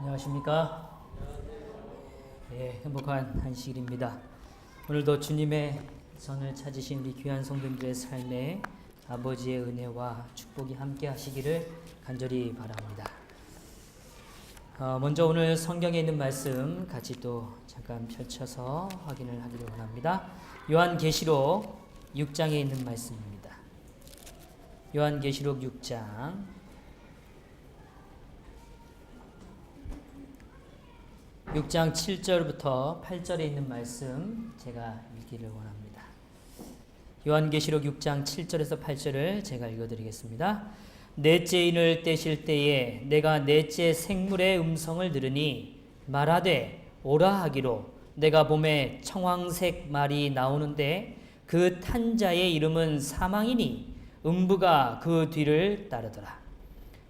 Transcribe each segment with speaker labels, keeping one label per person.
Speaker 1: 안녕하십니까? 네, 행복한 안식일입니다. 오늘도 주님의 선을 찾으신 우리 귀한 성도님들의 삶에 아버지의 은혜와 축복이 함께 하시기를 간절히 바랍니다. 먼저 오늘 성경에 있는 말씀 같이 또 잠깐 펼쳐서 확인을 하기를 원합니다. 요한계시록 6장에 있는 말씀입니다. 요한계시록 6장 7절부터 8절에 있는 말씀 제가 읽기를 원합니다. 요한계시록 6장 7절에서 8절을 제가 읽어드리겠습니다. 넷째 인을 떼실 때에 내가 넷째 생물의 음성을 들으니 말하되 오라 하기로 내가 봄에 청황색 말이 나오는데 그 탄 자의 이름은 사망이니 음부가 그 뒤를 따르더라.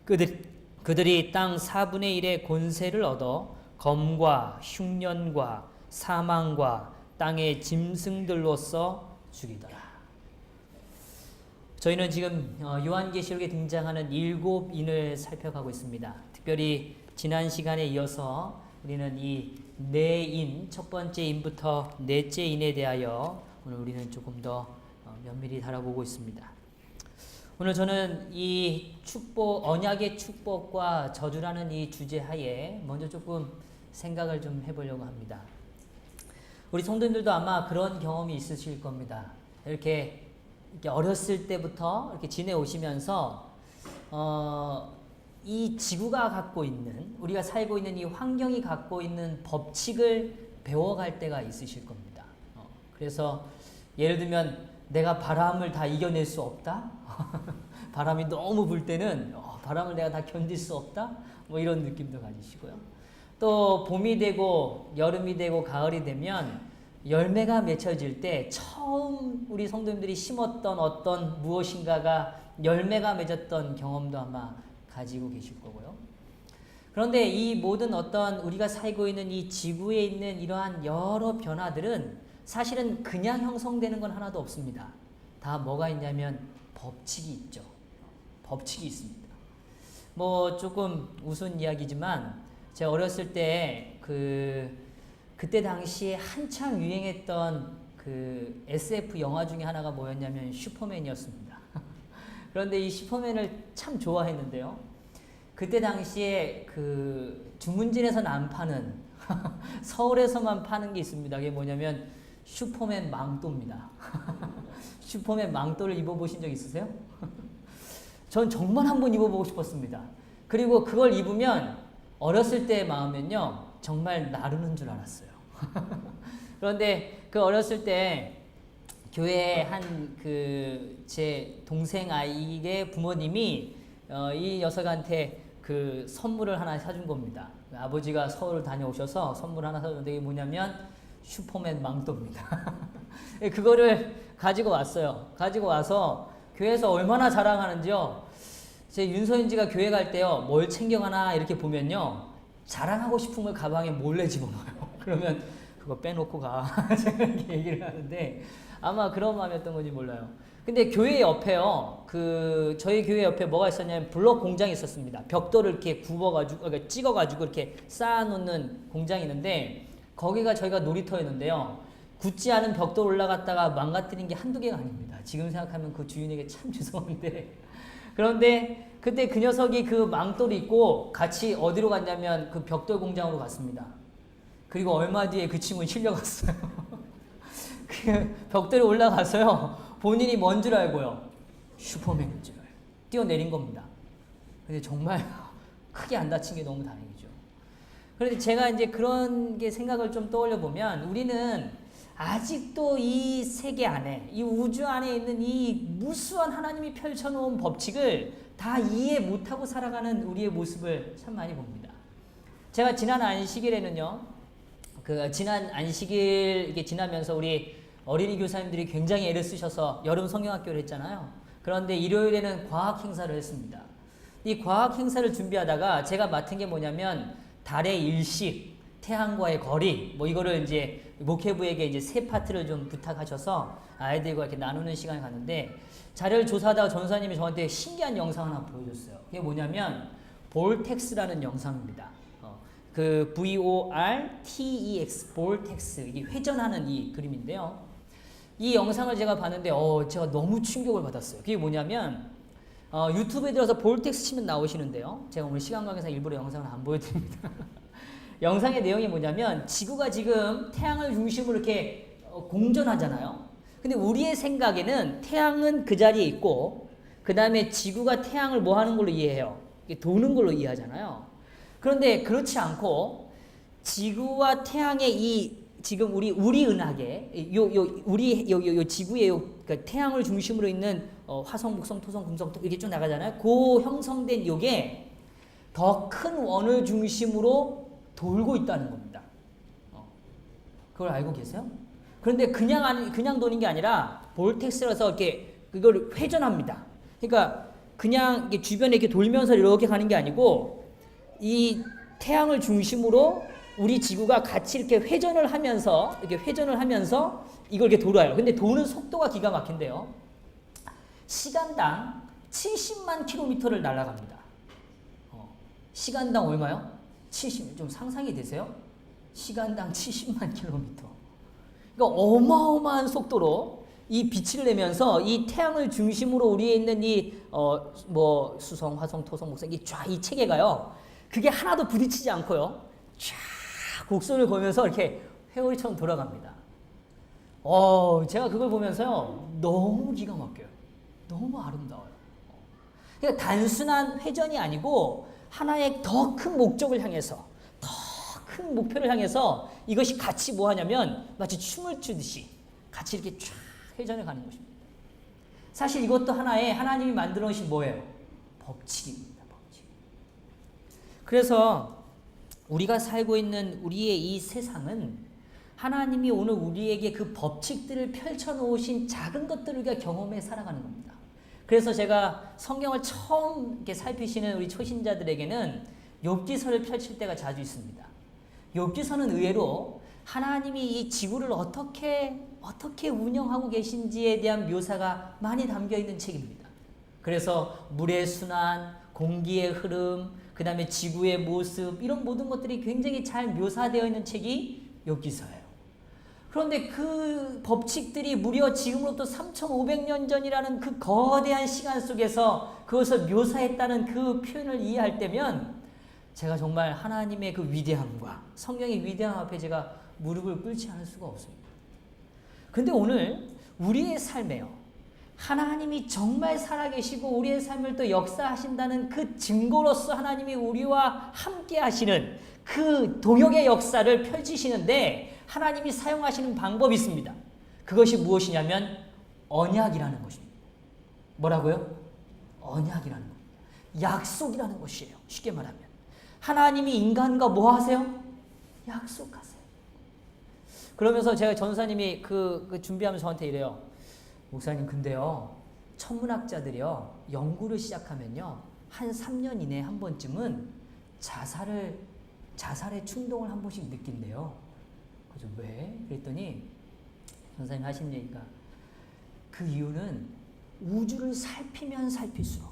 Speaker 1: 그들이 땅 4분의 1의 권세를 얻어 검과 흉년과 사망과 땅의 짐승들로서 죽이더라. 저희는 지금 요한계시록에 등장하는 7인을 살펴가고 있습니다. 특별히 지난 시간에 이어서 우리는 이 네인, 첫 번째 인부터 넷째 인에 대하여 오늘 우리는 조금 더 면밀히 다뤄보고 있습니다. 오늘 저는 이 축복, 언약의 축복과 저주라는 이 주제 하에 먼저 조금 생각을 좀 해보려고 합니다. 우리 성도님들도 아마 그런 경험이 있으실 겁니다. 이렇게 어렸을 때부터 이렇게 지내오시면서 이 지구가 갖고 있는, 우리가 살고 있는 이 환경이 갖고 있는 법칙을 배워갈 때가 있으실 겁니다. 그래서 예를 들면 내가 바람을 다 이겨낼 수 없다? 바람이 너무 불 때는 바람을 내가 다 견딜 수 없다? 뭐 이런 느낌도 가지시고요. 또 봄이 되고 여름이 되고 가을이 되면 열매가 맺혀질 때 처음 우리 성도님들이 심었던 어떤 무엇인가가 열매가 맺었던 경험도 아마 가지고 계실 거고요. 그런데 이 모든 어떤 우리가 살고 있는 이 지구에 있는 이러한 여러 변화들은 사실은 그냥 형성되는 건 하나도 없습니다. 다 뭐가 있냐면 법칙이 있죠. 법칙이 있습니다. 뭐 조금 우스운 이야기지만 제가 어렸을 때 그때 당시에 한창 유행했던 그 SF 영화 중에 하나가 뭐였냐면 슈퍼맨이었습니다. 그런데 이 슈퍼맨을 참 좋아했는데요. 그때 당시에 그 주문진에서는 안 파는 서울에서만 파는 게 있습니다. 그게 뭐냐면 슈퍼맨 망토입니다. 슈퍼맨 망토를 입어보신 적 있으세요? 전 정말 한번 입어보고 싶었습니다. 그리고 그걸 입으면 어렸을 때의 마음은요, 정말 나르는 줄 알았어요. 그런데 그 어렸을 때 교회에 한 제 동생 아이의 부모님이 이 녀석한테 그 선물을 하나 사준 겁니다. 아버지가 서울 다녀오셔서 선물 하나 사줬는데 이게 뭐냐면 슈퍼맨 망토입니다. 그거를 가지고 왔어요. 가지고 와서 교회에서 얼마나 자랑하는지요. 제 윤서인지가 교회 갈 때요, 뭘 챙겨가나 이렇게 보면요, 자랑하고 싶은 걸 가방에 몰래 집어넣어요. 그러면 그거 빼놓고 가. 제가 이렇게 얘기를 하는데 아마 그런 마음이었던 건지 몰라요. 근데 교회 옆에요, 저희 교회 옆에 뭐가 있었냐면 블록 공장이 있었습니다. 벽돌을 이렇게 굽어가지고, 그러니까 찍어가지고 이렇게 쌓아놓는 공장이 있는데 거기가 저희가 놀이터였는데요. 굳지 않은 벽돌 올라갔다가 망가뜨린 게 한두 개가 아닙니다. 지금 생각하면 그 주인에게 참 죄송한데. 그런데 그때 그 녀석이 그 망토를 입고 같이 어디로 갔냐면 그 벽돌 공장으로 갔습니다. 그리고 얼마 뒤에 그 친구는 실려갔어요. 그 벽돌에 올라가서요, 본인이 뭔 줄 알고요, 슈퍼맨인 줄 알고 뛰어내린 겁니다. 근데 정말 크게 안 다친 게 너무 다행이죠. 그런데 제가 이제 그런 게 생각을 좀 떠올려 보면 우리는 아직도 이 세계 안에, 이 우주 안에 있는 이 무수한 하나님이 펼쳐놓은 법칙을 다 이해 못하고 살아가는 우리의 모습을 참 많이 봅니다. 제가 지난 안식일에는요, 지난 안식일 이게 지나면서 우리 어린이 교사님들이 굉장히 애를 쓰셔서 여름 성경학교를 했잖아요. 그런데 일요일에는 과학 행사를 했습니다. 이 과학 행사를 준비하다가 제가 맡은 게 뭐냐면 달의 일식, 태양과의 거리, 뭐 이거를 이제 목회부에게 이제 세 파트를 좀 부탁하셔서 아이들과 이렇게 나누는 시간을 갖는데, 자료를 조사하다가 전사님이 저한테 신기한 영상 하나 보여줬어요. 그게 뭐냐면 볼텍스라는 영상입니다. 그 VORTEX, 볼텍스, 이게 회전하는 이 그림인데요. 이 영상을 제가 봤는데 제가 너무 충격을 받았어요. 그게 뭐냐면 유튜브에 들어서 볼텍스 치면 나오시는데요. 제가 오늘 시간 관계상 일부러 영상을 안 보여드립니다. 영상의 내용이 뭐냐면 지구가 지금 태양을 중심으로 이렇게 공전하잖아요. 근데 우리의 생각에는 태양은 그 자리에 있고 그 다음에 지구가 태양을 뭐 하는 걸로 이해해요? 도는 걸로 이해하잖아요. 그런데 그렇지 않고 지구와 태양의 이 지금 우리 은하계 우리 지구의 그러니까 태양을 중심으로 있는 화성, 목성, 토성, 금성 이렇게 쭉 나가잖아요. 그 형성된 요게 더 큰 원을 중심으로 돌고 있다는 겁니다. 그걸 알고 계세요? 그런데 그냥 도는 게 아니라 볼텍스라서 이렇게 그걸 회전합니다. 그러니까 그냥 이게 주변에 이렇게 돌면서 이렇게 가는 게 아니고 이 태양을 중심으로 우리 지구가 같이 이렇게 회전을 하면서 이걸 이렇게 돌아요. 근데 도는 속도가 기가 막힌데요. 시간당 70만 킬로미터를 날아갑니다. 시간당 얼마요? 70. 좀 상상이 되세요? 시간당 70만 킬로미터. 그러니까 어마어마한 속도로 이 빛을 내면서 이 태양을 중심으로 우리에 있는 이 수성, 화성, 토성, 목성 이 체계가요. 그게 하나도 부딪히지 않고요. 쫙 곡선을 그으면서 이렇게 회오리처럼 돌아갑니다. 제가 그걸 보면서요. 너무 기가 막혀요. 너무 아름다워요. 그러니까 단순한 회전이 아니고 하나의 더 큰 목적을 향해서 더 큰 목표를 향해서 이것이 같이 뭐 하냐면 마치 춤을 추듯이 같이 이렇게 쫙 회전해 가는 것입니다. 사실 이것도 하나의 하나님이 만들어 놓으신 뭐예요? 법칙입니다. 법칙. 그래서 우리가 살고 있는 우리의 이 세상은 하나님이 오늘 우리에게 그 법칙들을 펼쳐 놓으신 작은 것들을 우리가 경험해 살아가는 겁니다. 그래서 제가 성경을 처음 이렇게 살피시는 우리 초신자들에게는 욥기서를 펼칠 때가 자주 있습니다. 욥기서는 의외로 하나님이 이 지구를 어떻게 운영하고 계신지에 대한 묘사가 많이 담겨 있는 책입니다. 그래서 물의 순환, 공기의 흐름, 그 다음에 지구의 모습 이런 모든 것들이 굉장히 잘 묘사되어 있는 책이 욥기서예요. 그런데 그 법칙들이 무려 지금으로부터 3,500년 전이라는 그 거대한 시간 속에서 그것을 묘사했다는 그 표현을 이해할 때면 제가 정말 하나님의 그 위대함과 성경의 위대함 앞에 제가 무릎을 꿇지 않을 수가 없습니다. 그런데 오늘 우리의 삶에요. 하나님이 정말 살아계시고 우리의 삶을 또 역사하신다는 그 증거로서 하나님이 우리와 함께 하시는 그 동역의 역사를 펼치시는데 하나님이 사용하시는 방법이 있습니다. 그것이 무엇이냐면 언약이라는 것입니다. 뭐라고요? 언약이라는 겁니다. 약속이라는 것이에요. 쉽게 말하면. 하나님이 인간과 뭐 하세요? 약속하세요. 그러면서 제가 전사님이 그 준비하면서 저한테 이래요. 목사님 근데요. 천문학자들이요. 연구를 시작하면요. 한 3년 이내에 한 번쯤은 자살의 충동을 한 번씩 느낀대요. 그래서 왜? 그랬더니 전사님 하신 얘기가 그 이유는 우주를 살피면 살필수록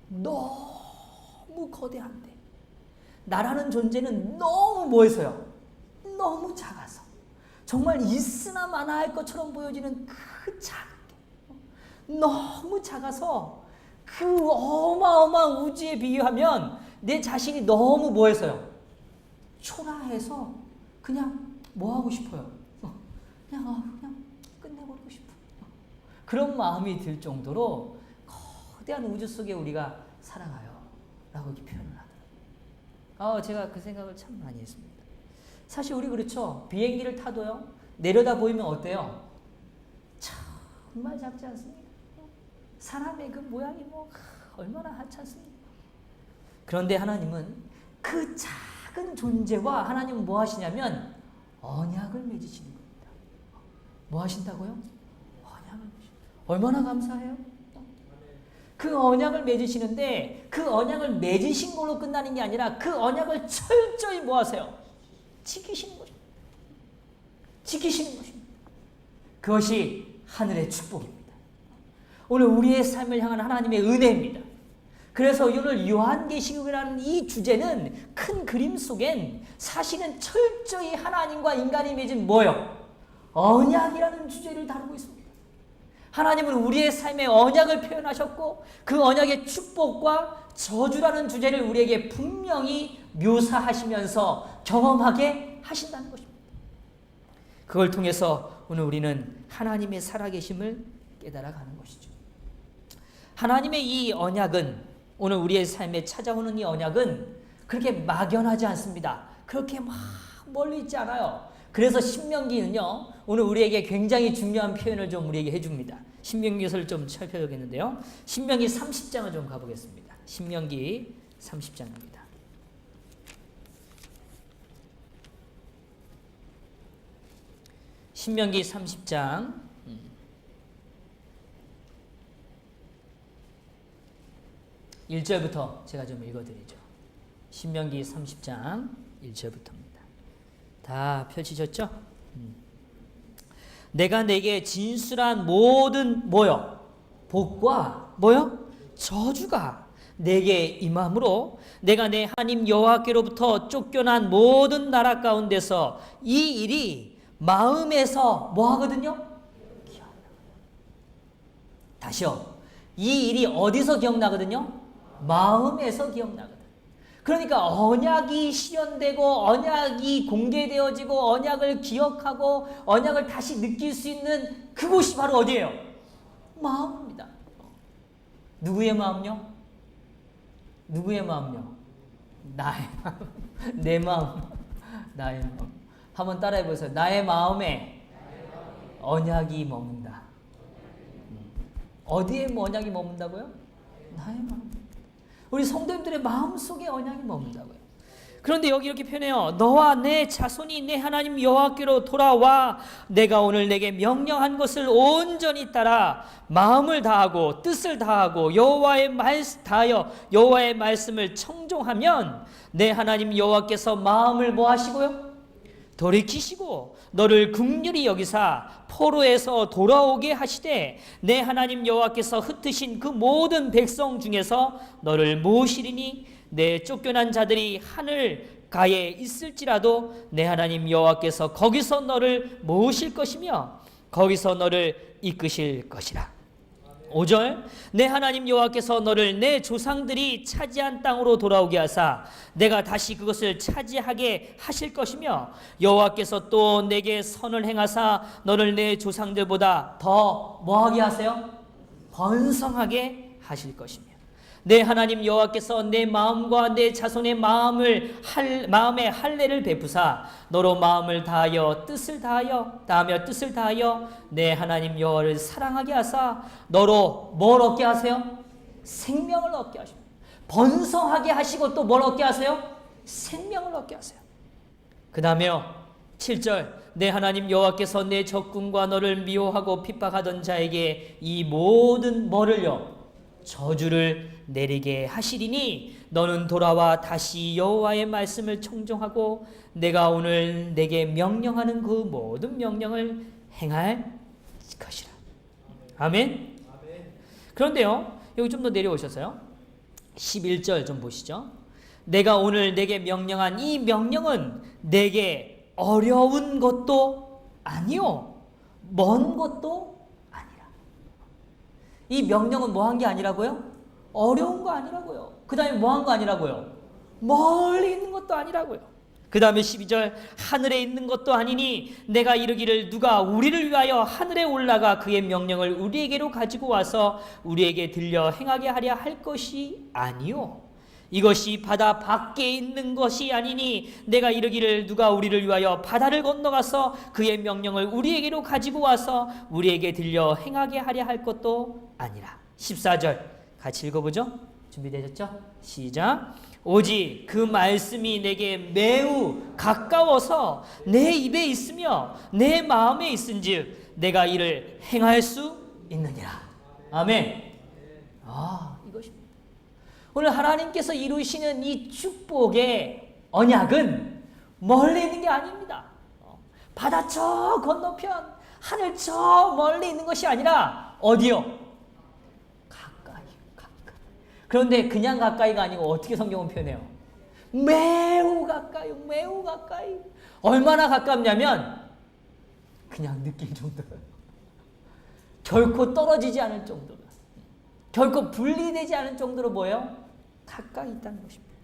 Speaker 1: 너무 거대한데 나라는 존재는 너무 뭐해서요? 너무 작아서 정말 있으나 마나 할 것처럼 보여지는 그 작게 너무 작아서 그 어마어마한 우주에 비유하면 내 자신이 너무 뭐해서요? 초라해서 그냥 뭐 하고 싶어요? 그냥 끝내버리고 싶어. 그런 마음이 들 정도로 거대한 우주 속에 우리가 살아가요. 라고 이렇게 표현을 하더라고요. 제가 그 생각을 참 많이 했습니다. 사실 우리 그렇죠. 비행기를 타도요. 내려다 보이면 어때요? 정말 작지 않습니까? 사람의 그 모양이 얼마나 하찮습니까? 그런데 하나님은 그 작은 존재와 하나님은 뭐 하시냐면 언약을 맺으시는 겁니다. 뭐 하신다고요? 언약을 맺으시는. 얼마나 감사해요? 그 언약을 맺으시는데 그 언약을 맺으신 걸로 끝나는 게 아니라 그 언약을 철저히 뭐 하세요? 지키시는 것입니다. 지키시는 것입니다. 그것이 하늘의 축복입니다. 오늘 우리의 삶을 향한 하나님의 은혜입니다. 그래서 오늘 요한계시록이라는 이 주제는 큰 그림 속엔 사실은 철저히 하나님과 인간이 맺은 뭐요? 언약이라는 주제를 다루고 있습니다. 하나님은 우리의 삶에 언약을 표현하셨고 그 언약의 축복과 저주라는 주제를 우리에게 분명히 묘사하시면서 경험하게 하신다는 것입니다. 그걸 통해서 오늘 우리는 하나님의 살아계심을 깨달아가는 것이죠. 하나님의 이 언약은, 오늘 우리의 삶에 찾아오는 이 언약은 그렇게 막연하지 않습니다. 그렇게 막 멀리 있지 않아요. 그래서 신명기는요, 오늘 우리에게 굉장히 중요한 표현을 좀 우리에게 해줍니다. 신명기서를 좀 살펴보겠는데요. 신명기 30장을 좀 가보겠습니다. 신명기 30장입니다. 신명기 30장 1절부터 제가 좀 읽어드리죠. 신명기 30장 1절부터입니다. 다 펼치셨죠? 내가 내게 진술한 모든 뭐요? 복과 뭐요? 저주가 내게 임함으로 내가 내 하나님 여호와께로부터 쫓겨난 모든 나라 가운데서 이 일이 마음에서 뭐 하거든요? 다시요. 이 일이 어디서 기억나거든요? 마음에서 기억나거든. 그러니까 언약이 실현되고 언약이 공개되어지고 언약을 기억하고 언약을 다시 느낄 수 있는 그곳이 바로 어디예요? 마음입니다. 누구의 마음요? 누구의 마음요? 나의 마음. 내 마음. 나의 마음. 한번 따라해 보세요. 나의 마음에 언약이 머문다. 어디에 언약이 머문다고요? 나의 마음. 우리 성도님들의 마음속에 언약이 머문다고요. 그런데 여기 이렇게 표현해요. 너와 내 자손이 내 하나님 여호와께로 돌아와 내가 오늘 내게 명령한 것을 온전히 따라 마음을 다하고 뜻을 다하고 여호와의 말씀을 청종하면 내 하나님 여호와께서 마음을 뭐 하시고요? 돌이키시고 너를 긍휼히 여기사 포로에서 돌아오게 하시되 내 하나님 여호와께서 흩으신 그 모든 백성 중에서 너를 모으시리니 내 쫓겨난 자들이 하늘 가에 있을지라도 내 하나님 여호와께서 거기서 너를 모으실 것이며 거기서 너를 이끄실 것이라. 5절 내 하나님 여호와께서 너를 내 조상들이 차지한 땅으로 돌아오게 하사 내가 다시 그것을 차지하게 하실 것이며 여호와께서 또 내게 선을 행하사 너를 내 조상들보다 더 뭐하게 하세요? 번성하게 하실 것이며 내 하나님 여호와께서 내 마음과 내 자손의 마음에 할례를 베푸사 너로 마음을 다하여 뜻을 다하여 내 하나님 여호와를 사랑하게 하사 너로 뭘 얻게 하세요? 생명을 얻게 하십니다. 번성하게 하시고 또 뭘 얻게 하세요? 생명을 얻게 하세요. 그 다음에요 7절 내 하나님 여호와께서 내 적군과 너를 미워하고 핍박하던 자에게 이 모든 뭐를요? 저주를 내리게 하시리니 너는 돌아와 다시 여호와의 말씀을 청종하고 내가 오늘 내게 명령하는 그 모든 명령을 행할 것이라. 아멘. 그런데요 여기 좀 더 내려오셔서요 11절 좀 보시죠. 내가 오늘 내게 명령한 이 명령은 내게 어려운 것도 아니요 먼 것도 이 명령은 뭐 한 게 아니라고요? 어려운 거 아니라고요. 그 다음에 뭐 한 거 아니라고요? 멀리 있는 것도 아니라고요. 그 다음에 12절 하늘에 있는 것도 아니니 내가 이르기를 누가 우리를 위하여 하늘에 올라가 그의 명령을 우리에게로 가지고 와서 우리에게 들려 행하게 하려 할 것이 아니요 이것이 바다 밖에 있는 것이 아니니 내가 이르기를 누가 우리를 위하여 바다를 건너가서 그의 명령을 우리에게로 가지고 와서 우리에게 들려 행하게 하려 할 것도 아니라. 14절 같이 읽어보죠. 준비되셨죠? 시작. 오직 그 말씀이 내게 매우 가까워서 내 입에 있으며 내 마음에 있은즉 내가 이를 행할 수 있느니라. 아멘. 이것입니다. 오늘 하나님께서 이루시는 이 축복의 언약은 멀리 있는 게 아닙니다. 바다 저 건너편 하늘 저 멀리 있는 것이 아니라 어디요? 가까이. 그런데 그냥 가까이가 아니고 어떻게 성경은 표현해요? 매우 가까이, 매우 가까이. 얼마나 가깝냐면 그냥 느낄 정도로. 결코 떨어지지 않을 정도로. 결코 분리되지 않을 정도로 뭐예요? 가까이 있다는 것입니다.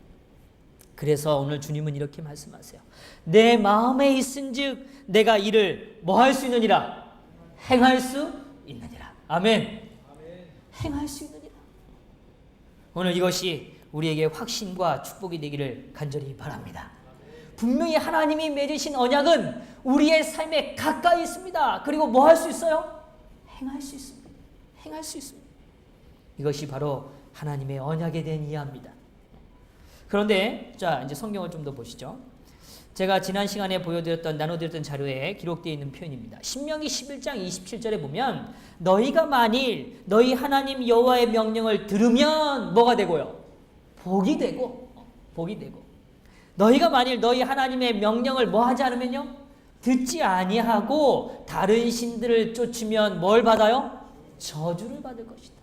Speaker 1: 그래서 오늘 주님은 이렇게 말씀하세요. 내 마음에 있은즉 내가 이를 뭐 할 수 있느니라? 행할 수 있느니라. 아멘. 행할 수 있느니라. 오늘 이것이 우리에게 확신과 축복이 되기를 간절히 바랍니다. 분명히 하나님이 맺으신 언약은 우리의 삶에 가까이 있습니다. 그리고 뭐 할 수 있어요? 행할 수 있습니다. 행할 수 있습니다. 이것이 바로 하나님의 언약에 대한 이해합니다. 그런데 자 이제 성경을 좀 더 보시죠. 제가 지난 시간에 나눠드렸던 자료에 기록되어 있는 표현입니다. 신명기 11장 27절에 보면 너희가 만일 너희 하나님 여호와의 명령을 들으면 뭐가 되고요? 복이 되고 복이 되고 너희가 만일 너희 하나님의 명령을 뭐 하지 않으면요? 듣지 아니하고 다른 신들을 쫓으면 뭘 받아요? 저주를 받을 것이다.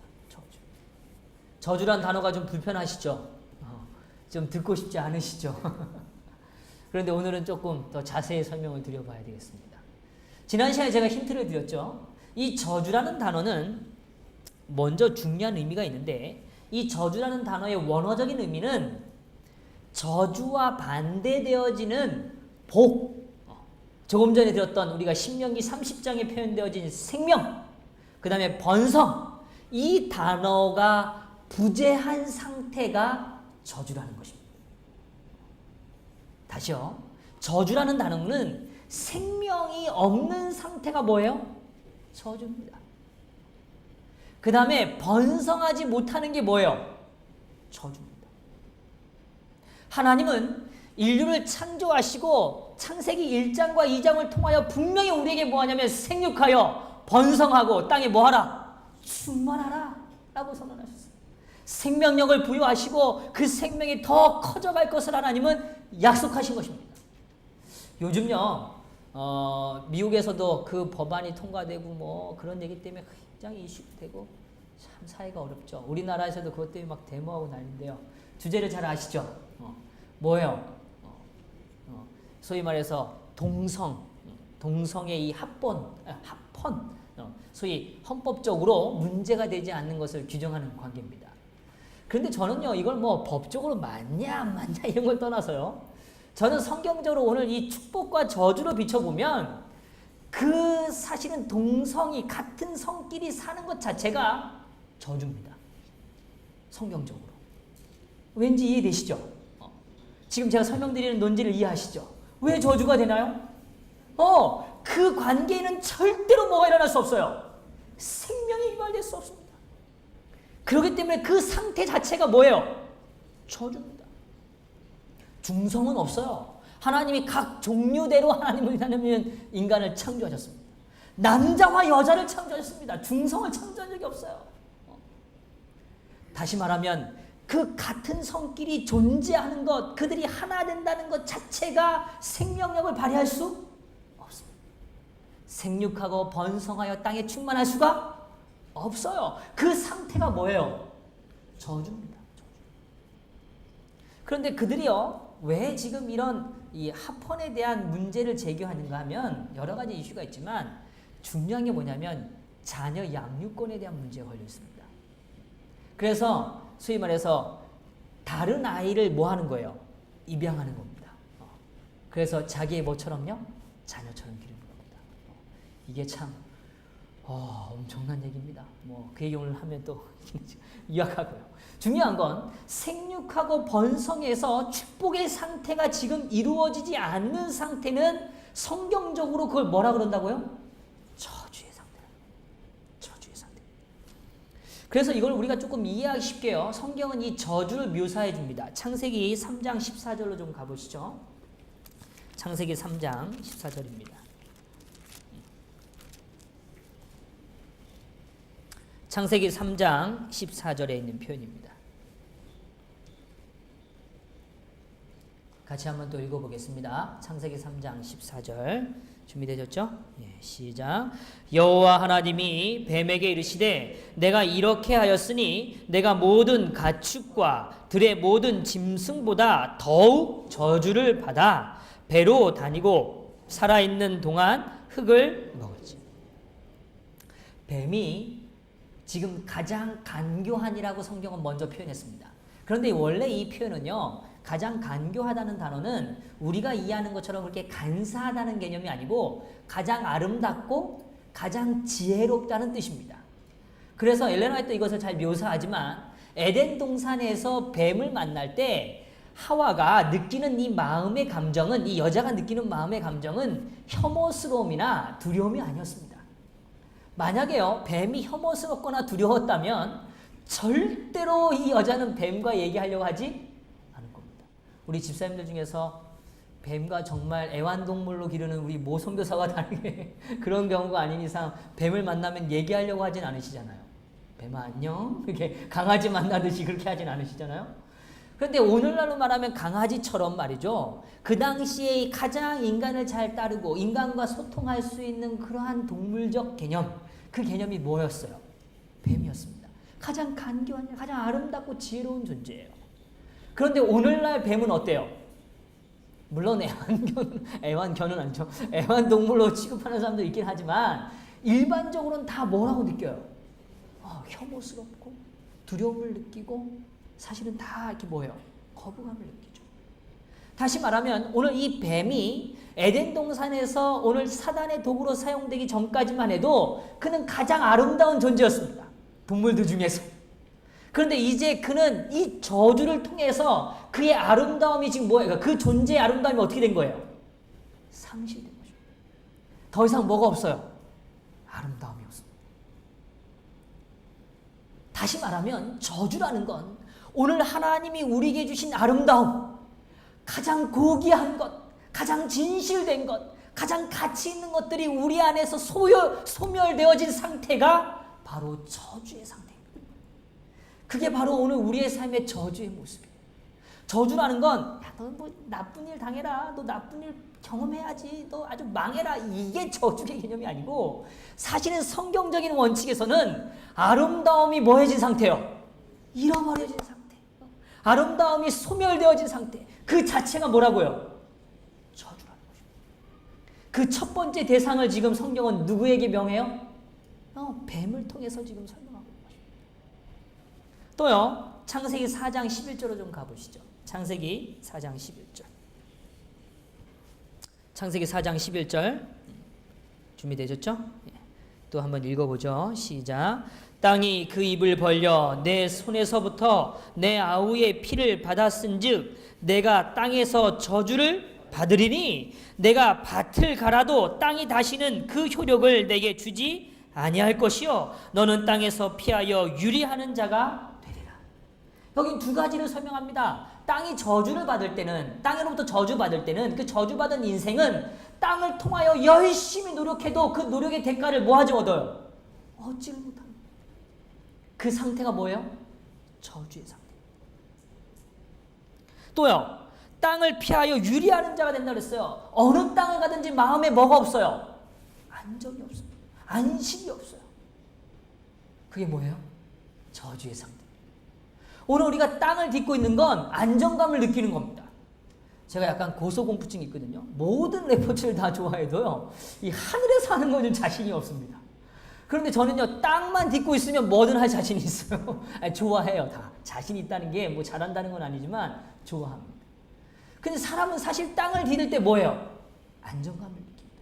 Speaker 1: 저주란 단어가 좀 불편하시죠? 좀 듣고 싶지 않으시죠? 그런데 오늘은 조금 더 자세히 설명을 드려봐야 되겠습니다. 지난 시간에 제가 힌트를 드렸죠. 이 저주라는 단어는 먼저 중요한 의미가 있는데 이 저주라는 단어의 원어적인 의미는 저주와 반대되어지는 복, 조금 전에 들었던 우리가 신명기 30장에 표현되어진 생명, 그 다음에 번성, 이 단어가 부재한 상태가 저주라는 것입니다. 다시요. 저주라는 단어는 생명이 없는 상태가 뭐예요? 저주입니다. 그 다음에 번성하지 못하는 게 뭐예요? 저주입니다. 하나님은 인류를 창조하시고 창세기 1장과 2장을 통하여 분명히 우리에게 뭐하냐면 생육하여 번성하고 땅에 뭐하라? 충만하라 라고 선언하셨어요. 생명력을 부여하시고 그 생명이 더 커져갈 것을 하나님은 약속하신 것입니다. 요즘요 미국에서도 그 법안이 통과되고 뭐 그런 얘기 때문에 굉장히 이슈되고 참 사회가 어렵죠. 우리나라에서도 그것 때문에 막 데모하고 난리인데요. 주제를 잘 아시죠? 뭐예요? 소위 말해서 동성의 이 합헌, 소위 헌법적으로 문제가 되지 않는 것을 규정하는 관계입니다. 그런데 저는요 이걸 뭐 법적으로 맞냐 안 맞냐 이런 걸 떠나서요, 저는 성경적으로 오늘 이 축복과 저주로 비춰보면 그 사실은 동성이 같은 성끼리 사는 것 자체가 저주입니다. 성경적으로. 왠지 이해되시죠? 지금 제가 설명드리는 논지를 이해하시죠? 왜 저주가 되나요? 그 관계에는 절대로 뭐가 일어날 수 없어요? 생명이 유발될 수 없습니다. 그렇기 때문에 그 상태 자체가 뭐예요? 저주입니다. 중성은 없어요. 하나님이 각 종류대로 하나님은 인간을 창조하셨습니다. 남자와 여자를 창조하셨습니다. 중성을 창조한 적이 없어요. 다시 말하면 그 같은 성끼리 존재하는 것, 그들이 하나 된다는 것 자체가 생명력을 발휘할 수 없습니다. 생육하고 번성하여 땅에 충만할 수가 없어요. 그 상태가 뭐예요? 저주입니다. 저주. 그런데 그들이요, 왜 지금 이런 이 합헌에 대한 문제를 제기하는가 하면 여러 가지 이슈가 있지만 중요한 게 뭐냐면 자녀 양육권에 대한 문제가 걸려 있습니다. 그래서 소위 말해서 다른 아이를 뭐 하는 거예요? 입양하는 겁니다. 그래서 자기의 뭐처럼요? 자녀처럼 기르는 겁니다. 이게 참 엄청난 얘기입니다. 뭐 그 얘기 오늘 하면 또 유약하고요. 중요한 건 생육하고 번성해서 축복의 상태가 지금 이루어지지 않는 상태는 성경적으로 그걸 뭐라 그런다고요? 저주의 상태. 저주의 상태. 그래서 이걸 우리가 조금 이해하기 쉽게요. 성경은 이 저주를 묘사해 줍니다. 창세기 3장 14절로 좀 가보시죠. 창세기 3장 14절입니다. 창세기 3장 14절에 있는 표현입니다. 같이 한번 또 읽어보겠습니다. 창세기 3장 14절 준비되셨죠? 예, 시작. 여호와 하나님이 뱀에게 이르시되 내가 이렇게 하였으니 내가 모든 가축과 들의 모든 짐승보다 더욱 저주를 받아 배로 다니고 살아있는 동안 흙을 먹었지. 뱀이 지금 가장 간교한이라고 성경은 먼저 표현했습니다. 그런데 원래 이 표현은요, 가장 간교하다는 단어는 우리가 이해하는 것처럼 그렇게 간사하다는 개념이 아니고 가장 아름답고 가장 지혜롭다는 뜻입니다. 그래서 엘레나 화이트 이것을 잘 묘사하지만 에덴 동산에서 뱀을 만날 때 하와가 느끼는 이 마음의 감정은, 이 여자가 느끼는 마음의 감정은 혐오스러움이나 두려움이 아니었습니다. 만약에요, 뱀이 혐오스럽거나 두려웠다면 절대로 이 여자는 뱀과 얘기하려고 하지 않을 겁니다. 우리 집사님들 중에서 뱀과 정말 애완동물로 기르는 우리 모 선교사와 다르게 그런 경우가 아닌 이상 뱀을 만나면 얘기하려고 하진 않으시잖아요. 뱀아 안녕? 이렇게 강아지 만나듯이 그렇게 하진 않으시잖아요. 그런데 오늘날로 말하면 강아지처럼 말이죠. 그 당시에 가장 인간을 잘 따르고 인간과 소통할 수 있는 그러한 동물적 개념, 그 개념이 뭐였어요? 뱀이었습니다. 가장 간교한, 가장 아름답고 지혜로운 존재예요. 그런데 오늘날 뱀은 어때요? 물론 애완견은 아니죠. 애완동물로 취급하는 사람도 있긴 하지만 일반적으로는 다 뭐라고 느껴요? 혐오스럽고 두려움을 느끼고 사실은 다 이렇게 뭐예요? 거부감을 느끼죠. 다시 말하면 오늘 이 뱀이 에덴 동산에서 오늘 사단의 도구로 사용되기 전까지만 해도 그는 가장 아름다운 존재였습니다. 동물들 중에서. 그런데 이제 그는 이 저주를 통해서 그의 아름다움이 지금 뭐예요? 그 존재의 아름다움이 어떻게 된 거예요? 상실된 거죠. 더 이상 뭐가 없어요? 아름다움이 없습니다. 다시 말하면 저주라는 건 오늘 하나님이 우리에게 주신 아름다움, 가장 고귀한 것, 가장 진실된 것, 가장 가치 있는 것들이 우리 안에서 소멸되어진 상태가 바로 저주의 상태입니다. 그게 바로 오늘 우리의 삶의 저주의 모습이에요. 저주라는 건 너 뭐 나쁜 일 당해라, 너 나쁜 일 경험해야지, 너 아주 망해라, 이게 저주의 개념이 아니고 사실은 성경적인 원칙에서는 아름다움이 뭐해진 상태예요? 잃어버려진 상태. 아름다움이 소멸되어진 상태. 그 자체가 뭐라고요? 저주라는 것입니다. 그 첫 번째 대상을 지금 성경은 누구에게 명해요? 뱀을 통해서 지금 설명하고 있는 것입니다. 또요, 창세기 4장 11절로 좀 가보시죠. 창세기 4장 11절. 창세기 4장 11절. 준비되셨죠? 또 한번 읽어보죠. 시작. 땅이 그 입을 벌려 내 손에서부터 내 아우의 피를 받았은즉 내가 땅에서 저주를 받으리니 내가 밭을 갈아도 땅이 다시는 그 효력을 내게 주지 아니할 것이요 너는 땅에서 피하여 유리하는 자가 되리라. 여기 두 가지를 설명합니다. 땅이 저주를 받을 때는, 땅으로부터 저주받을 때는 그 저주받은 인생은 땅을 통하여 열심히 노력해도 그 노력의 대가를 뭐하지 얻어요? 얻지를 못합니다. 그 상태가 뭐예요? 저주의 상태. 또요, 땅을 피하여 유리하는 자가 된다 그랬어요. 어느 땅을 가든지 마음에 뭐가 없어요? 안정이 없어요. 안식이 없어요. 그게 뭐예요? 저주의 상태. 오늘 우리가 땅을 딛고 있는 건 안정감을 느끼는 겁니다. 제가 약간 고소공포증이 있거든요. 모든 레포츠를 다 좋아해도요, 이 하늘에서 하는 건 좀 자신이 없습니다. 그런데 저는요, 땅만 딛고 있으면 뭐든 할 자신이 있어요. 좋아해요, 다. 자신 있다는 게 뭐 잘한다는 건 아니지만 좋아합니다. 근데 사람은 사실 땅을 디딜 때 뭐예요? 안정감을 느낍니다.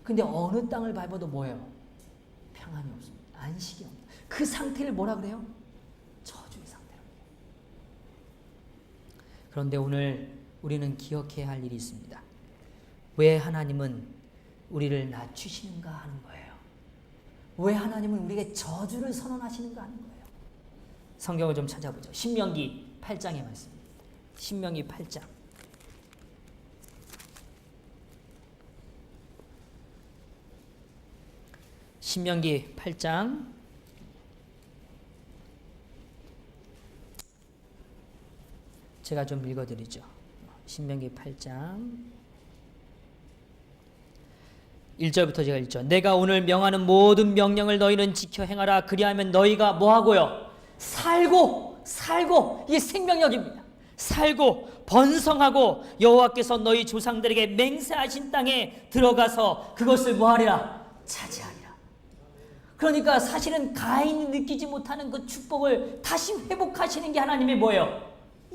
Speaker 1: 근데 어느 땅을 밟아도 뭐예요? 평안이 없습니다. 안식이 없습니다. 그 상태를 뭐라 그래요? 저주의 상태라고 해요. 그런데 오늘 우리는 기억해야 할 일이 있습니다. 왜 하나님은 우리를 낮추시는가 하는 거예요. 왜 하나님은 우리에게 저주를 선언하시는가 하는 거예요. 성경을 좀 찾아보죠. 신명기 8장의 말씀입니다. 신명기 8장. 신명기 8장. 제가 좀 읽어드리죠. 신명기 8장 1절부터 제가 읽죠. 내가 오늘 명하는 모든 명령을 너희는 지켜 행하라. 그리하면 너희가 뭐하고요? 살고 이게 생명력입니다. 살고 번성하고 여호와께서 너희 조상들에게 맹세하신 땅에 들어가서 그것을 뭐하리라? 차지하리라. 그러니까 사실은 가인이 느끼지 못하는 그 축복을 다시 회복하시는 게 하나님의 뭐예요?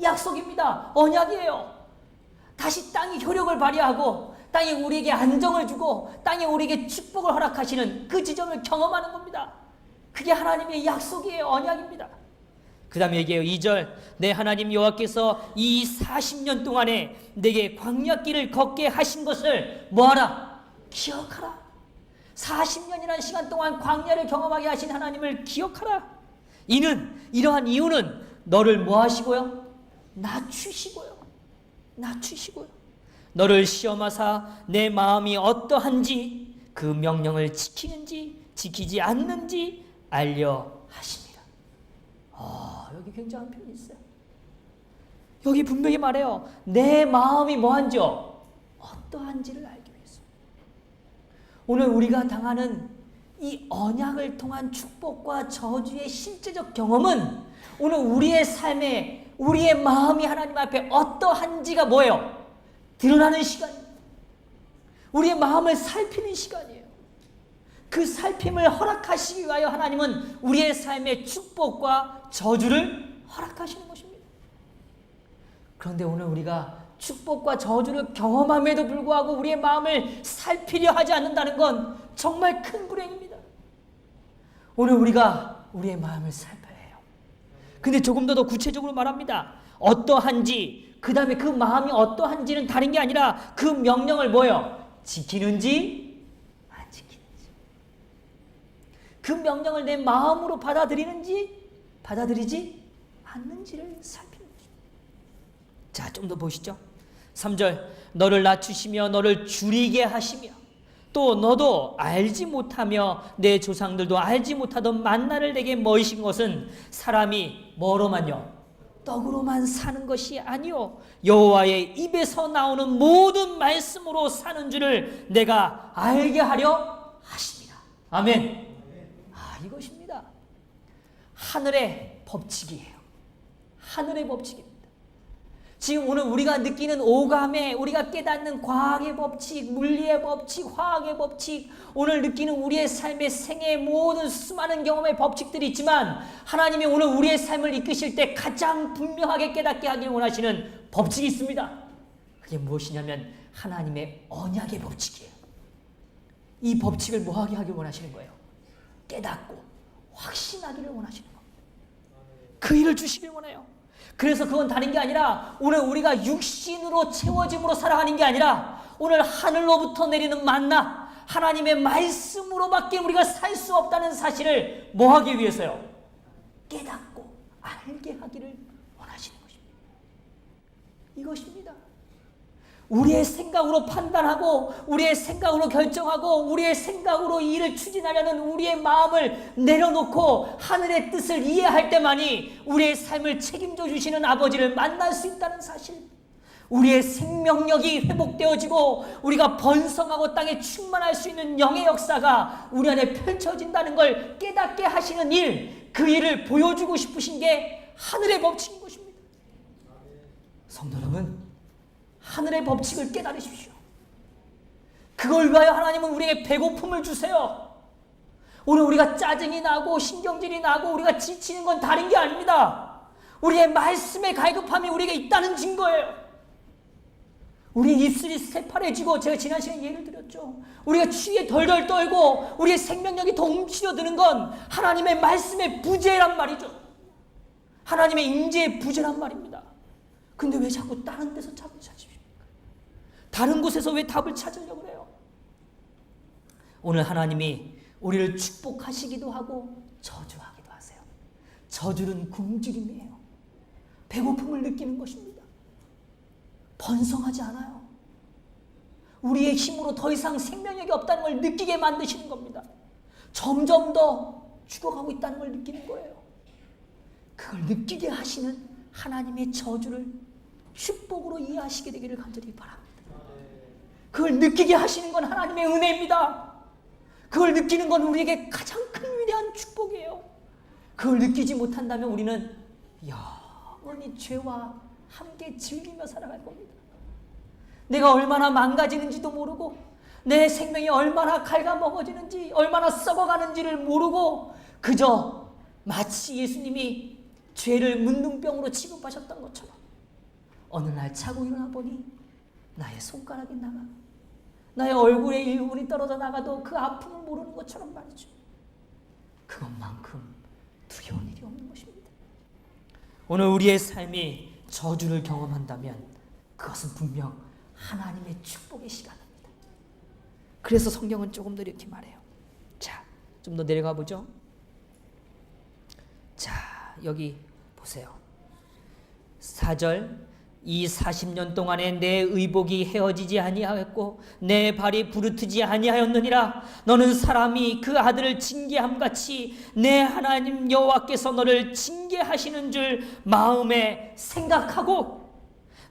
Speaker 1: 약속입니다. 언약이에요. 다시 땅이 효력을 발휘하고 땅이 우리에게 안정을 주고 땅이 우리에게 축복을 허락하시는 그 지점을 경험하는 겁니다. 그게 하나님의 약속이에요. 언약입니다. 그 다음에 얘기해요. 2절 내 하나님 여호와께서 이 40년 동안에 내게 광야길을 걷게 하신 것을 뭐하라? 기억하라. 40년이라는 시간 동안 광야를 경험하게 하신 하나님을 기억하라. 이러한 이유는 너를 뭐하시고요? 낮추시고요. 너를 시험하사 내 마음이 어떠한지 그 명령을 지키는지 지키지 않는지 알려 하십니다. 여기 굉장한 표현이 있어요. 여기 분명히 말해요. 내 마음이 뭐한지요? 어떠한지를 알기 위해서. 오늘 우리가 당하는 이 언약을 통한 축복과 저주의 실제적 경험은 오늘 우리의 삶에 우리의 마음이 하나님 앞에 어떠한지가 뭐예요? 드러나는 시간입니다. 우리의 마음을 살피는 시간이에요. 그 살핌을 허락하시기 위하여 하나님은 우리의 삶에 축복과 저주를 허락하시는 것입니다. 그런데 오늘 우리가 축복과 저주를 경험함에도 불구하고 우리의 마음을 살피려 하지 않는다는 건 정말 큰 불행입니다. 오늘 우리가 우리의 마음을 살펴야 해요. 근데 조금 더 구체적으로 말합니다. 어떠한지, 그 다음에 그 마음이 어떠한지는 다른 게 아니라 그 명령을 뭐예요? 지키는지 안 지키는지. 그 명령을 내 마음으로 받아들이는지 받아들이지 않는지를 살피는 것입니다. 자, 좀 더 보시죠. 3절 너를 낮추시며 너를 줄이게 하시며 또 너도 알지 못하며 내 조상들도 알지 못하던 만나를 내게 먹이신 것은 사람이 뭐로만요? 떡으로만 사는 것이 아니요 여호와의 입에서 나오는 모든 말씀으로 사는 줄을 내가 알게 하려 하십니다. 아멘. 이것입니다. 하늘의 법칙이에요. 하늘의 법칙입니다. 지금 오늘 우리가 느끼는 오감에 우리가 깨닫는 과학의 법칙, 물리의 법칙, 화학의 법칙, 오늘 느끼는 우리의 삶의 생애의 모든 수많은 경험의 법칙들이 있지만 하나님이 오늘 우리의 삶을 이끄실 때 가장 분명하게 깨닫게 하길 원하시는 법칙이 있습니다. 그게 무엇이냐면 하나님의 언약의 법칙이에요. 이 법칙을 뭐하게 하길 원하시는 거예요? 깨닫고 확신하기를 원하시는 겁니다. 그 일을 주시길 원해요. 그래서 그건 다른 게 아니라 오늘 우리가 육신으로 채워짐으로 살아가는 게 아니라 오늘 하늘로부터 내리는 만나 하나님의 말씀으로밖에 우리가 살 수 없다는 사실을 뭐하기 위해서요? 깨닫고 알게 하기를 원하시는 것입니다. 이것입니다. 우리의 생각으로 판단하고 우리의 생각으로 결정하고 우리의 생각으로 이 일을 추진하려는 우리의 마음을 내려놓고 하늘의 뜻을 이해할 때만이 우리의 삶을 책임져 주시는 아버지를 만날 수 있다는 사실, 우리의 생명력이 회복되어지고 우리가 번성하고 땅에 충만할 수 있는 영의 역사가 우리 안에 펼쳐진다는 걸 깨닫게 하시는 일, 그 일을 보여주고 싶으신 게 하늘의 법칙인 것입니다. 성도 여러분, 하늘의 법칙을 깨달으십시오. 그걸 위하여 하나님은 우리에게 배고픔을 주세요. 오늘 우리가 짜증이 나고 신경질이 나고 우리가 지치는 건 다른 게 아닙니다. 우리의 말씀의 갈급함이 우리에게 있다는 증거예요. 우리의 입술이 새파래지고, 제가 지난 시간에 예를 드렸죠. 우리가 추위에 덜덜 떨고 우리의 생명력이 더 움츠려드는 건 하나님의 말씀의 부재란 말이죠. 하나님의 임재의 부재란 말입니다. 근데 왜 자꾸 다른 데서 답을 찾으십니까? 다른 곳에서 왜 답을 찾으려고 그래요? 오늘 하나님이 우리를 축복하시기도 하고 저주하기도 하세요. 저주는 굶주림이에요. 배고픔을 느끼는 것입니다. 번성하지 않아요. 우리의 힘으로 더 이상 생명력이 없다는 걸 느끼게 만드시는 겁니다. 점점 더 죽어가고 있다는 걸 느끼는 거예요. 그걸 느끼게 하시는 하나님의 저주를 축복으로 이해하시게 되기를 간절히 바랍니다. 그걸 느끼게 하시는 건 하나님의 은혜입니다. 그걸 느끼는 건 우리에게 가장 큰 위대한 축복이에요. 그걸 느끼지 못한다면 우리는 영원히 죄와 함께 즐기며 살아갈 겁니다. 내가 얼마나 망가지는지도 모르고 내 생명이 얼마나 갉아먹어지는지 얼마나 썩어가는지를 모르고 그저 마치 예수님이 죄를 문둥병으로 취급하셨던 것처럼 어느 날 자고 일어나 보니 나의 손가락이 나가 나의 얼굴에 일부분이 떨어져 나가도 그 아픔을 모르는 것처럼 말이죠. 그것만큼 두려운 일이 없는 것입니다. 오늘 우리의 삶이 저주를 경험한다면 그것은 분명 하나님의 축복의 시간입니다. 그래서 성경은 조금 더 이렇게 말해요. 자, 좀 더 내려가 보죠. 자, 여기 보세요. 4절 이 40년 동안에 내 의복이 헤어지지 아니하였고 내 발이 부르트지 아니하였느니라. 너는 사람이 그 아들을 징계함같이 내 하나님 여호와께서 너를 징계하시는 줄 마음에 생각하고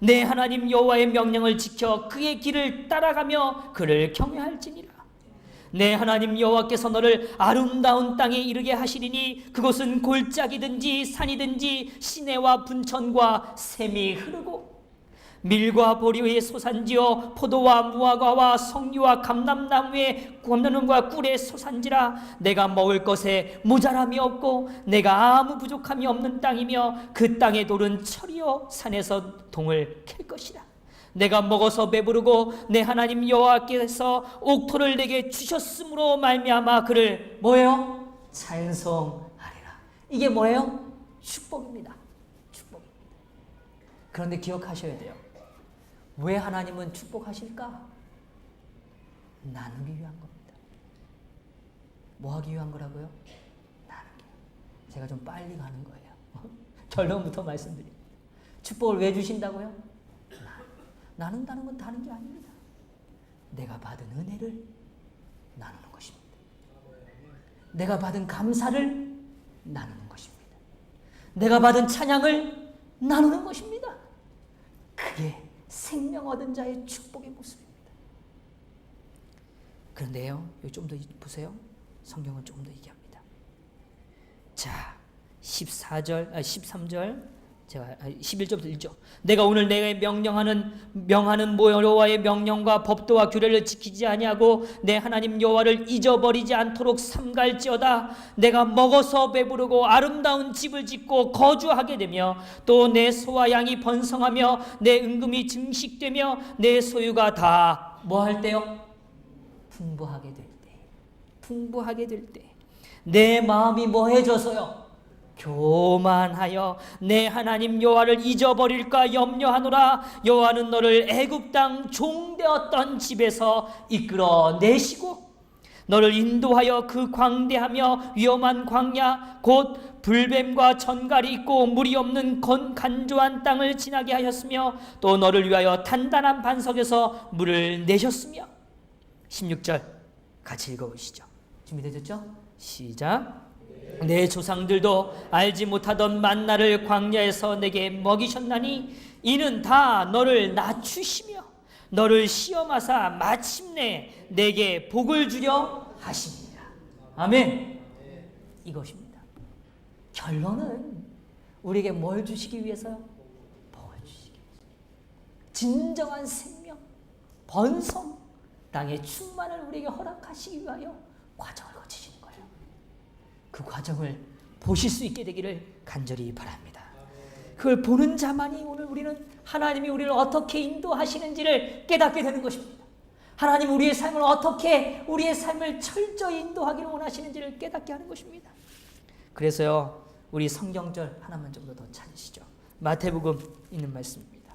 Speaker 1: 내 하나님 여호와의 명령을 지켜 그의 길을 따라가며 그를 경외할지니라. 내 하나님 여호와께서 너를 아름다운 땅에 이르게 하시리니 그곳은 골짜기든지 산이든지 시내와 분천과 샘이 흐르고 밀과 보리의 소산지요 포도와 무화과와 석류와 감람나무의 꿀의 소산지라. 내가 먹을 것에 모자람이 없고 내가 아무 부족함이 없는 땅이며 그 땅의 돌은 철이요 산에서 동을 캘 것이라. 내가 먹어서 배부르고 내 하나님 여호와께서 옥토를 내게 주셨으므로 말미암아 그를 뭐예요? 찬송하리라. 이게 뭐예요? 축복입니다. 축복입니다. 그런데 기억하셔야 돼요. 왜 하나님은 축복하실까? 나누기 위한 겁니다. 뭐 하기 위한 거라고요? 나누기. 제가 좀 빨리 가는 거예요. 결론부터 말씀드립니다. 축복을 왜 주신다고요? 나눈다는 건 다른 게 아닙니다. 내가 받은 은혜를 나누는 것입니다. 내가 받은 감사를 나누는 것입니다. 내가 받은 찬양을 나누는 것입니다. 그게 생명 얻은 자의 축복의 모습입니다. 그런데요, 여기 좀 더 보세요. 성경은 조금 더 얘기합니다. 자, 13절 제가 11절부터 읽죠. 내가 오늘 내게 명하는 여호와의 명령과 법도와 규례를 지키지 아니하고 내 하나님 여호와를 잊어버리지 않도록 삼갈지어다. 내가 먹어서 배부르고 아름다운 집을 짓고 거주하게 되며 또 내 소와 양이 번성하며 내 은금이 증식되며 내 소유가 다 뭐 할 때요? 풍부하게 될 때. 풍부하게 될 때. 내 마음이 뭐해져서요? 교만하여 내 하나님 여호와를 잊어버릴까 염려하노라. 여호와는 너를 애굽 땅 종되었던 집에서 이끌어내시고 너를 인도하여 그 광대하며 위험한 광야 곧 불뱀과 전갈이 있고 물이 없는 간조한 땅을 지나게 하셨으며 또 너를 위하여 단단한 반석에서 물을 내셨으며. 16절 같이 읽어보시죠. 준비되셨죠? 시작. 내 조상들도 알지 못하던 만나를 광야에서 내게 먹이셨나니 이는 다 너를 낮추시며 너를 시험하사 마침내 내게 복을 주려 하십니다. 아멘. 이것입니다. 결론은 우리에게 뭘 주시기 위해서요? 복을 주시기 위해서. 진정한 생명, 번성, 땅의 충만을 우리에게 허락하시기 위하여 과정을 거치시는 거예요. 그 과정을 보실 수 있게 되기를 간절히 바랍니다. 그걸 보는 자만이 오늘 우리는 하나님이 우리를 어떻게 인도하시는지를 깨닫게 되는 것입니다. 하나님 우리의 삶을 어떻게 우리의 삶을 철저히 인도하기를 원하시는지를 깨닫게 하는 것입니다. 그래서요, 우리 성경절 하나만 좀 더 찾으시죠. 마태복음 있는 말씀입니다.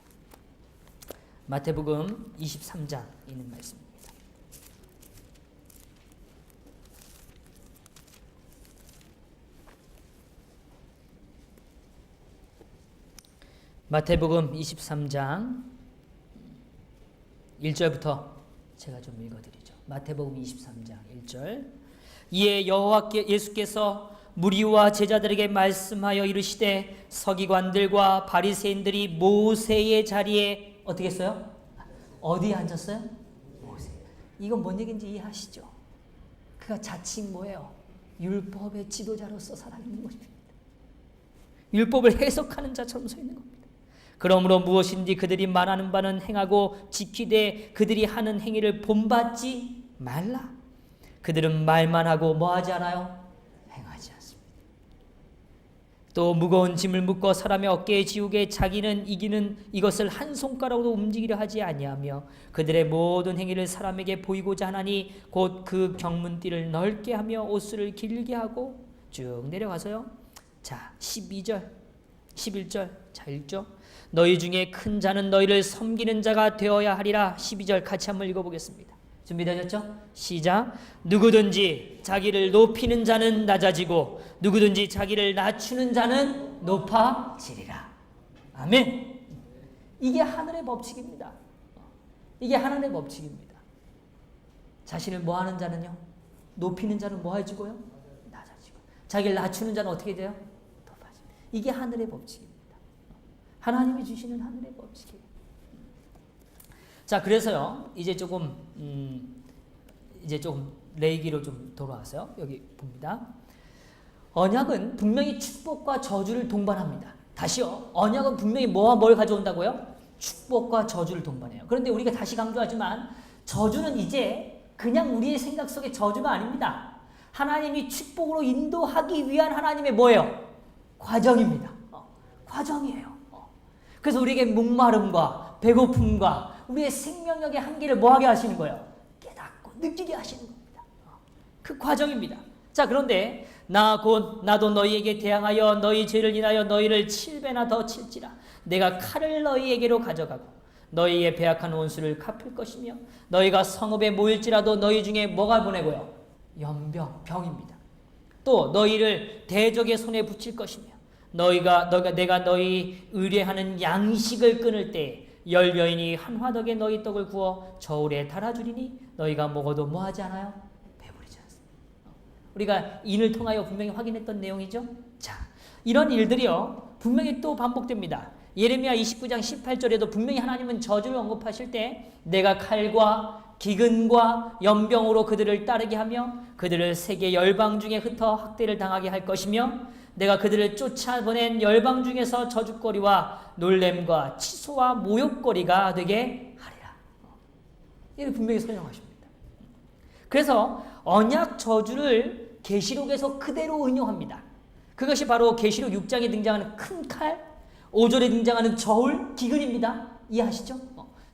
Speaker 1: 마태복음 23장 있는 말씀입니다. 마태복음 23장 1절부터 제가 좀 읽어드리죠. 마태복음 23장 1절. 이에 예수께서 무리와 제자들에게 말씀하여 이르시되 서기관들과 바리새인들이 모세의 자리에 어떻게 했어요? 어디에 앉았어요? 이건 뭔 얘기인지 이해하시죠? 그가 자칭 뭐예요? 율법의 지도자로서 살아있는 것입니다. 율법을 해석하는 자처럼 서 있는 겁니다. 그러므로 무엇인지 그들이 말하는 바는 행하고 지키되 그들이 하는 행위를 본받지 말라. 그들은 말만 하고 뭐하지 않아요? 행하지 않습니다. 또 무거운 짐을 묶어 사람의 어깨에 지우게 자기는 이기는 이것을 한 손가락으로 움직이려 하지 아니하며 그들의 모든 행위를 사람에게 보이고자 하나니 곧 그 경문띠를 넓게 하며 옷수를 길게 하고 쭉 내려가서요. 자 12절 11절 자 읽죠. 너희 중에 큰 자는 너희를 섬기는 자가 되어야 하리라. 12절 같이 한번 읽어보겠습니다. 준비되셨죠? 시작. 누구든지 자기를 높이는 자는 낮아지고 누구든지 자기를 낮추는 자는 높아지리라. 아멘. 이게 하늘의 법칙입니다. 이게 하나님의 법칙입니다. 자신을 뭐하는 자는요? 높이는 자는 뭐해지고요? 낮아지고. 자기를 낮추는 자는 어떻게 돼요? 높아지고. 이게 하늘의 법칙입니다. 하나님이 주시는 하늘의 법칙이에요. 자, 그래서요, 이제 조금 레위기로 좀 돌아와서요. 여기 봅니다. 언약은 분명히 축복과 저주를 동반합니다. 다시요, 언약은 분명히 뭐와 뭘 가져온다고요? 축복과 저주를 동반해요. 그런데 우리가 다시 강조하지만 저주는 이제 그냥 우리의 생각 속의 저주가 아닙니다. 하나님이 축복으로 인도하기 위한 하나님의 뭐예요? 과정입니다. 과정이에요. 그래서 우리에게 목마름과 배고픔과 우리의 생명력의 한계를 뭐하게 하시는 거예요? 깨닫고 느끼게 하시는 겁니다. 그 과정입니다. 자, 그런데 나도 너희에게 대항하여 너희 죄를 인하여 너희를 7배나 더 칠지라. 내가 칼을 너희에게로 가져가고 너희의 배악한 원수를 갚을 것이며 너희가 성읍에 모일지라도 너희 중에 뭐가 보내고요? 연병, 병입니다. 또 너희를 대적의 손에 붙일 것이며 내가 너희 의뢰하는 양식을 끊을 때 열 여인이 한 화덕에 너희 떡을 구워 저울에 달아주리니 너희가 먹어도 뭐하지 않아요? 배부르지 않습니다. 우리가 인을 통하여 분명히 확인했던 내용이죠. 자, 이런 일들이요 분명히 또 반복됩니다. 예레미야 29장 18절에도 분명히 하나님은 저주를 언급하실 때 내가 칼과 기근과 연병으로 그들을 따르게 하며 그들을 세계 열방 중에 흩어 학대를 당하게 할 것이며 내가 그들을 쫓아보낸 열방 중에서 저주거리와 놀램과 치소와 모욕거리가 되게 하리라. 이를 분명히 설명하십니다. 그래서 언약 저주를 계시록에서 그대로 응용합니다. 그것이 바로 계시록 6장에 등장하는 큰 칼, 5절에 등장하는 저울, 기근입니다. 이해하시죠?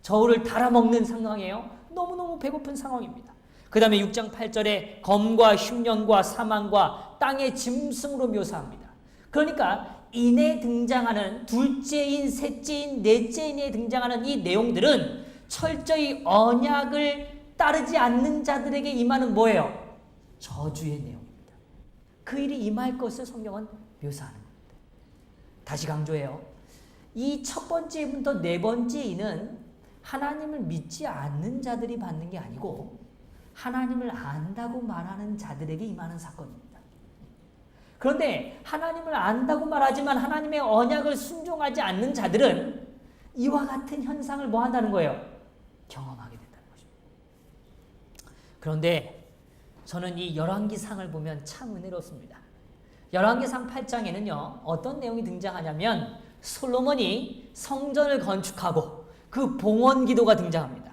Speaker 1: 저울을 달아먹는 상황이에요. 너무너무 배고픈 상황입니다. 그 다음에 6장 8절에 검과 흉년과 사망과 땅의 짐승으로 묘사합니다. 그러니까 인에 등장하는 둘째인, 셋째인, 넷째인에 등장하는 이 내용들은 철저히 언약을 따르지 않는 자들에게 임하는 뭐예요? 저주의 내용입니다. 그 일이 임할 것을 성경은 묘사하는 겁니다. 다시 강조해요. 이 첫 번째 인부터 네 번째 인은 하나님을 믿지 않는 자들이 받는 게 아니고 하나님을 안다고 말하는 자들에게 임하는 사건입니다. 그런데 하나님을 안다고 말하지만 하나님의 언약을 순종하지 않는 자들은 이와 같은 현상을 뭐 한다는 거예요? 경험하게 된다는 것입니다. 그런데 저는 이 열왕기상을 보면 참 은혜롭습니다. 열왕기상 8장에는요 어떤 내용이 등장하냐면 솔로몬이 성전을 건축하고 그 봉헌 기도가 등장합니다.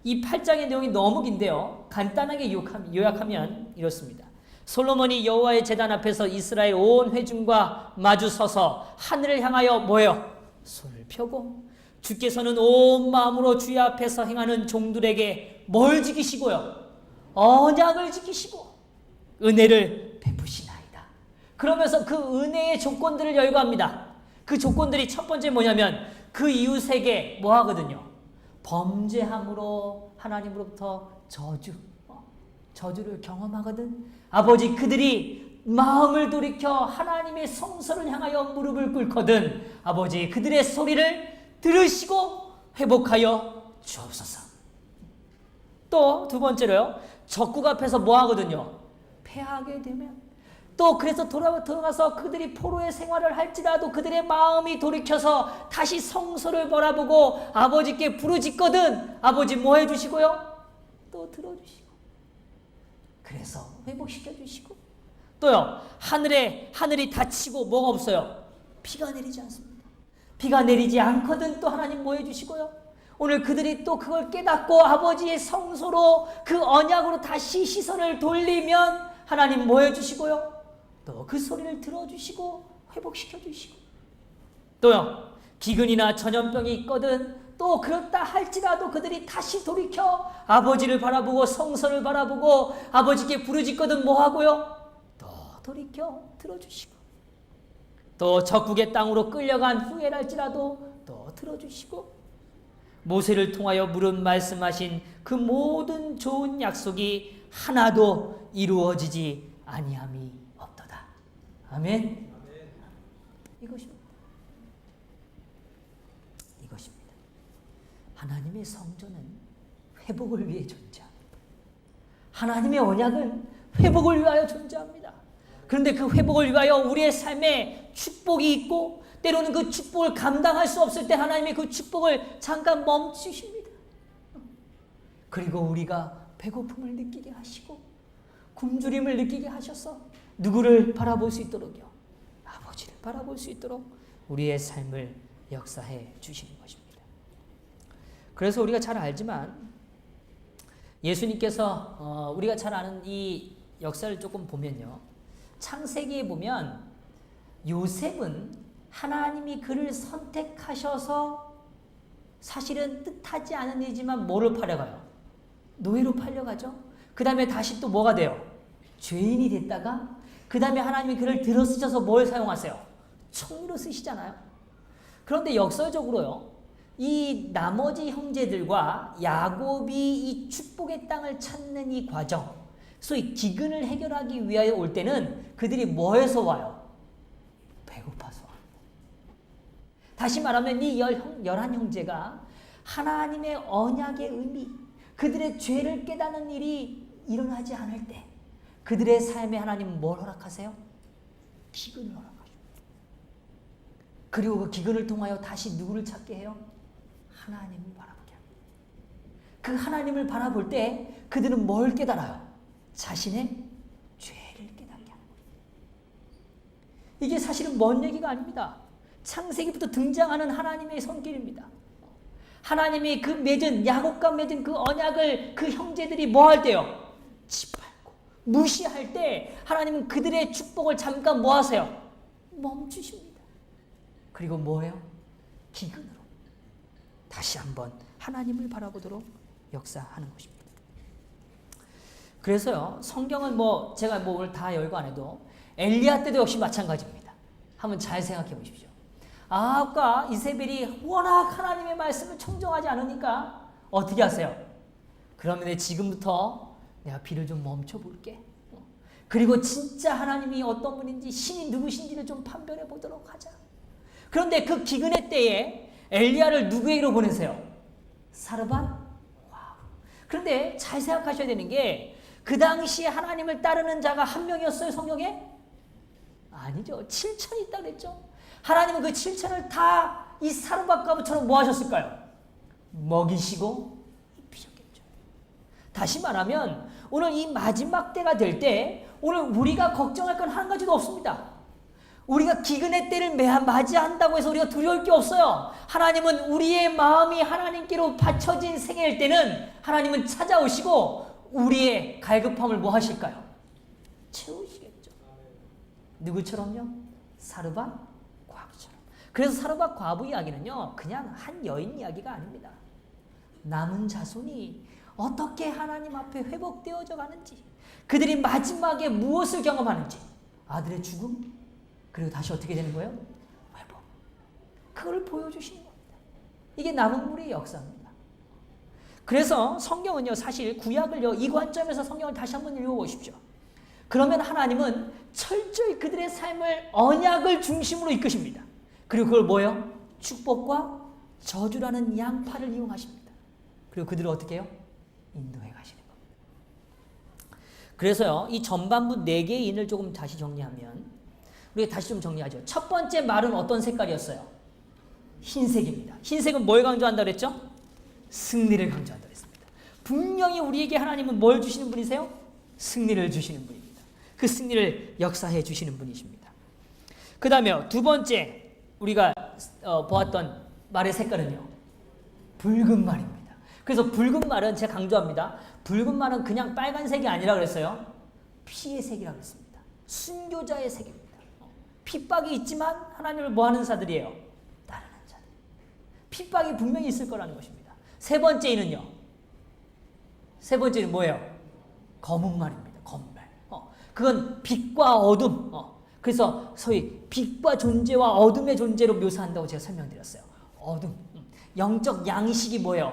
Speaker 1: 이 8장의 내용이 너무 긴데요. 간단하게 요약하면 이렇습니다. 솔로몬이 여호와의 제단 앞에서 이스라엘 온 회중과 마주 서서 하늘을 향하여 뭐예요? 손을 펴고 주께서는 온 마음으로 주의 앞에서 행하는 종들에게 뭘 지키시고요? 언약을 지키시고 은혜를 베푸시나이다. 그러면서 그 은혜의 조건들을 열거합니다. 그 조건들이 첫 번째 뭐냐면 그 이웃에게 뭐 하거든요? 범죄함으로 하나님으로부터 저주를 경험하거든. 아버지 그들이 마음을 돌이켜 하나님의 성소를 향하여 무릎을 꿇거든. 아버지 그들의 소리를 들으시고 회복하여 주옵소서. 또 두 번째로요. 적국 앞에서 뭐 하거든요? 패하게 되면 또 그래서 돌아가서 그들이 포로의 생활을 할지라도 그들의 마음이 돌이켜서 다시 성소를 바라보고 아버지께 부르짖거든. 아버지 뭐 해주시고요? 또 들어주시고, 그래서 회복시켜 주시고, 또요, 하늘이 닫히고 뭐가 없어요? 비가 내리지 않습니다. 비가 내리지 않거든 또 하나님 뭐 해주시고요. 오늘 그들이 또 그걸 깨닫고 아버지의 성소로 그 언약으로 다시 시선을 돌리면 하나님 뭐 해주시고요. 또 그 소리를 들어주시고 회복시켜 주시고, 또요, 기근이나 전염병이 있거든 또 그렇다 할지라도 그들이 다시 돌이켜 아버지를 바라보고 성소를 바라보고 아버지께 부르짖거든 뭐 하고요. 또 돌이켜 들어주시고, 또 적국의 땅으로 끌려간 후에랄지라도 또 들어주시고, 모세를 통하여 물은 말씀하신 그 모든 좋은 약속이 하나도 이루어지지 아니함이 없도다. 아멘. 이것입니다. 이것입니다. 하나님의 성전은 회복을 위해 존재합니다. 하나님의 언약은 회복을 위하여 존재합니다. 그런데 그 회복을 위하여 우리의 삶에 축복이 있고, 때로는 그 축복을 감당할 수 없을 때 하나님이 그 축복을 잠깐 멈추십니다. 그리고 우리가 배고픔을 느끼게 하시고 굶주림을 느끼게 하셔서 누구를 바라볼 수 있도록요? 아버지를 바라볼 수 있도록 우리의 삶을 역사해 주시는 것입니다. 그래서 우리가 잘 알지만 예수님께서 우리가 잘 아는 이 역사를 조금 보면요, 창세기에 보면 요셉은 하나님이 그를 선택하셔서 사실은 뜻하지 않은 일이지만 뭐를 팔려가요? 노예로 팔려가죠. 그 다음에 다시 또 뭐가 돼요? 죄인이 됐다가 그 다음에 하나님이 그를 들어 쓰셔서 뭘 사용하세요? 총리로 쓰시잖아요. 그런데 역설적으로요, 이 나머지 형제들과 야곱이 이 축복의 땅을 찾는 이 과정, 소위 기근을 해결하기 위하여 올 때는 그들이 뭐해서 와요? 배고파서 와요. 다시 말하면 이 11형제가 하나님의 언약의 의미, 그들의 죄를 깨닫는 일이 일어나지 않을 때 그들의 삶에 하나님은 뭘 허락하세요? 기근을 허락하십니다. 그리고 그 기근을 통하여 다시 누구를 찾게 해요? 하나님을 바라보게 합니다. 그 하나님을 바라볼 때 그들은 뭘 깨달아요? 자신의 죄를 깨닫게 합니다. 이게 사실은 먼 얘기가 아닙니다. 창세기부터 등장하는 하나님의 손길입니다. 하나님이 그 맺은, 야곱과 맺은 그 언약을 그 형제들이 뭐 할 때요? 짓밟고 무시할 때 하나님은 그들의 축복을 잠깐 뭐 하세요? 멈추십니다. 그리고 뭐예요? 기근으로 다시 한번 하나님을 바라보도록 역사하는 것입니다. 그래서요, 성경은 제가 오늘 다 열거 안 해도 엘리야 때도 역시 마찬가지입니다. 한번 잘 생각해 보십시오. 아합과 이세벨이 워낙 하나님의 말씀을 청정하지 않으니까 어떻게 하세요? 그러면 지금부터 내가 비를 좀 멈춰볼게. 그리고 진짜 하나님이 어떤 분인지, 신이 누구신지를 좀 판별해 보도록 하자. 그런데 그 기근의 때에 엘리야를 누구에게로 보내세요? 사르밧 와우. 그런데 잘 생각하셔야 되는 게, 그 당시에 하나님을 따르는 자가 한 명이었어요, 성경에? 아니죠. 7천이 있다고 그랬죠. 하나님은 그 7천을 다 이 사르밧 과부처럼 뭐 하셨을까요? 먹이시고 입히셨겠죠. 다시 말하면 오늘 이 마지막 때가 될 때 오늘 우리가 걱정할 건 한 가지도 없습니다. 우리가 기근의 때를 맞이한다고 해서 우리가 두려울 게 없어요. 하나님은 우리의 마음이 하나님께로 바쳐진 생애일 때는 하나님은 찾아오시고 우리의 갈급함을 뭐 하실까요? 채우시겠죠. 누구처럼요? 사르밧 과부처럼. 그래서 사르밧 과부 이야기는요, 그냥 한 여인 이야기가 아닙니다. 남은 자손이 어떻게 하나님 앞에 회복되어져 가는지, 그들이 마지막에 무엇을 경험하는지, 아들의 죽음, 그리고 다시 어떻게 되는 거예요? 회복. 그걸 보여주시는 겁니다. 이게 남은 무리의 역사입니다. 그래서 성경은요, 사실 구약을요, 이 관점에서 성경을 다시 한번 읽어보십시오. 그러면 하나님은 철저히 그들의 삶을 언약을 중심으로 이끄십니다. 그리고 그걸 뭐예요? 축복과 저주라는 양파를 이용하십니다. 그리고 그들을 어떻게 해요? 인도해 가시는 겁니다. 그래서요, 이 전반부 4개의 인을 조금 다시 정리하면, 우리가 다시 좀 정리하죠. 첫 번째 말은 어떤 색깔이었어요? 흰색입니다. 흰색은 뭘 강조한다 그랬죠? 승리를 강조한다 그랬습니다. 분명히 우리에게 하나님은 뭘 주시는 분이세요? 승리를 주시는 분입니다. 그 승리를 역사해 주시는 분이십니다. 그 다음에 두 번째 우리가 보았던 말의 색깔은요, 붉은 말입니다. 그래서 붉은 말은 제가 강조합니다. 붉은 말은 그냥 빨간색이 아니라 그랬어요. 피의 색이라고 했습니다. 순교자의 색입니다. 핍박이 있지만 하나님을 뭐하는 자들이에요? 따르는 자들. 핍박이 분명히 있을 거라는 것입니다. 세 번째는 뭐예요? 검은 말입니다. 검은 말. 그건 빛과 어둠. 그래서 소위 빛과 존재와 어둠의 존재로 묘사한다고 제가 설명드렸어요. 어둠. 영적 양식이 뭐예요?